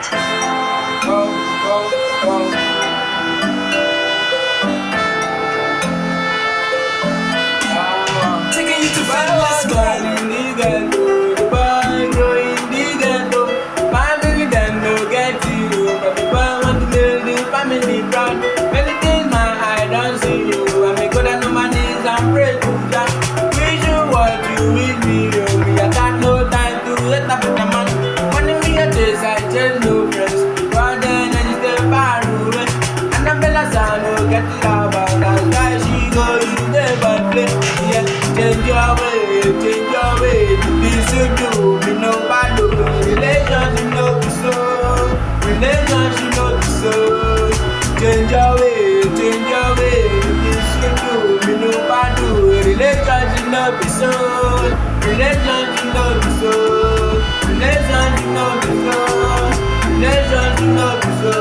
Taking you to fun, let's go. Family proud, many things my eye don't see you. I may go down on my knees and pray to God. Wish you what you wish me, oh. Me I got no time to wait up with the man. Money me a chase, I chase no friends. But then I just stay far away. And the bella sound will get it out. That's why she go, you never play. Yeah, change your way, change your way. This you do, me no bad. Relationship no be so. Relationship no be so. Change your way, this you do, me no bad do. Relationship no be so, relationship no be so, relationship no be so, relationship no be so.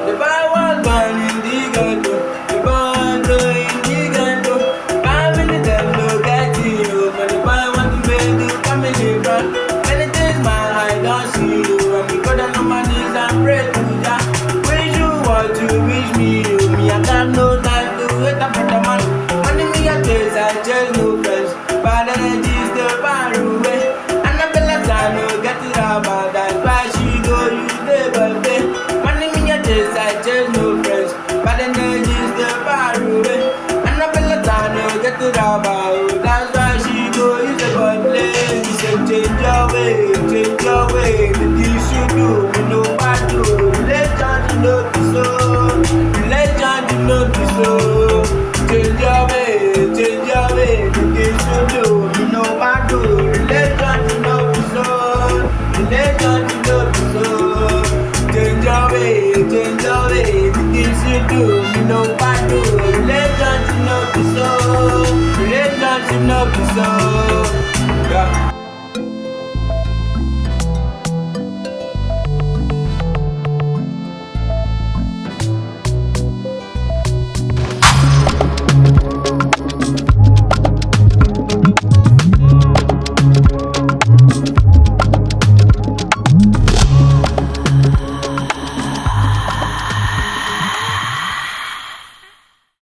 The boy was born in the ghetto, the boy in the ghetto. Family them no get you, but the boy want to make the family proud. Many things my eye don't see you, and me go down on my knees and pray to God. Wish you what you wish me, you. Me I got no time to wait up for the man. Money me a chase, I chase no friends. Bad energy still far away, and I feel like I no get it out, but that's why she go use the birthday. Money me a chase, I chase no friends. Bad energy still far away, and I feel like I no get it out, but that's why she go use the birthday. Change your way, the things you do, me no bad do. Relationship no be so, relationship no be so. Change your way, the things you do, me no bad do. Relationship no be so, relationship no be so. Change your way, the things you do, me no bad do. Relationship no be so, relationship no be so.